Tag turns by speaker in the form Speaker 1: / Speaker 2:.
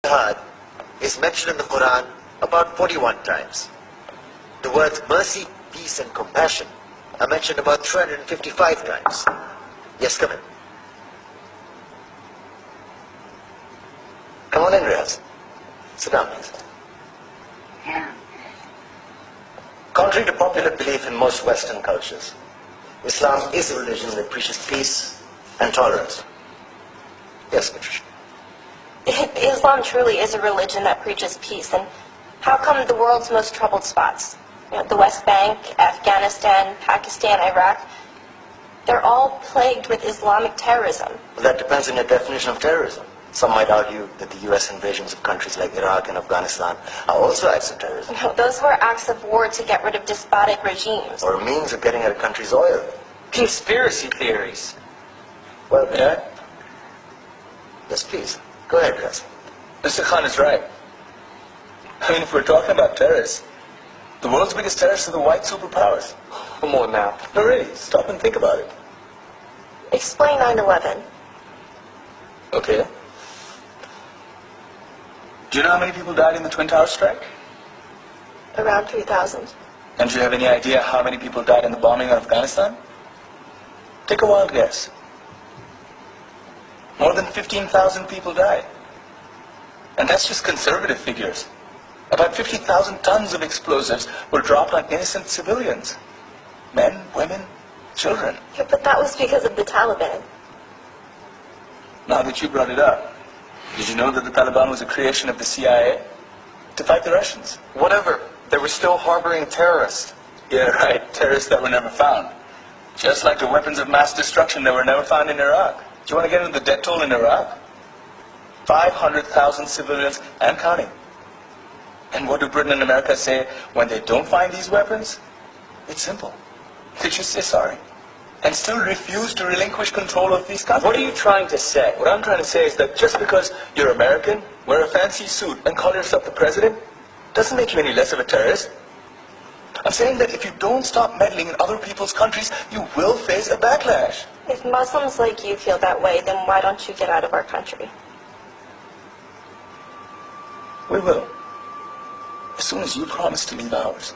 Speaker 1: jihad is mentioned in the Quran about 41 times. The words mercy, peace and compassion are mentioned about 355 times. Yes, come in. Come on in, Riaz. Sit down, please.
Speaker 2: Yeah.
Speaker 1: Contrary to popular belief in most Western cultures, Islam is a religion that preaches peace and tolerance. Yes, Patricia.
Speaker 3: If Islam truly is a religion that preaches peace, then how come the world's most troubled spots, the West Bank, Afghanistan, Pakistan, Iraq, they're all plagued with Islamic terrorism?
Speaker 1: Well, that depends on your definition of terrorism. Some might argue that the U.S. invasions of countries like Iraq and Afghanistan are also acts of terrorism.
Speaker 3: No, those were acts of war to get rid of despotic regimes.
Speaker 1: Or a means of getting at a country's oil.
Speaker 4: Conspiracy theories.
Speaker 1: Well, yeah. Yes, please. Go ahead, Riaz.
Speaker 4: Mr. Khan is right. I mean, if we're talking about terrorists, the world's biggest terrorists are the white superpowers.
Speaker 5: Come on now.
Speaker 4: No, really, stop and think about it.
Speaker 3: Explain 9/11.
Speaker 4: Okay. Do you know how many people died in the Twin Towers strike?
Speaker 3: Around 3,000.
Speaker 4: And do you have any idea how many people died in the bombing of Afghanistan? Take a wild guess. More than 15,000 people died. And that's just conservative figures. About 50,000 tons of explosives were dropped on innocent civilians. Men, women, children.
Speaker 3: Yeah, but that was because of the Taliban.
Speaker 4: Now that you brought it up, did you know that the Taliban was a creation of the CIA to fight the Russians?
Speaker 5: Whatever. They were still harboring terrorists.
Speaker 4: Yeah, right. Terrorists that were never found. Just like the weapons of mass destruction that were never found in Iraq. Do you want to get into the death toll in Iraq? 500,000 civilians and counting. And what do Britain and America say when they don't find these weapons? It's simple. They just say sorry. And still refuse to relinquish control of these countries.
Speaker 5: What are you trying to say?
Speaker 4: What I'm trying to say is that just because you're American, wear a fancy suit, and call yourself the president, doesn't make you any less of a terrorist. I'm saying that if you don't stop meddling in other people's countries, you will face a backlash.
Speaker 3: If Muslims like you feel that way, then why don't you get out of our country?
Speaker 4: We will. As soon as you promise to leave ours.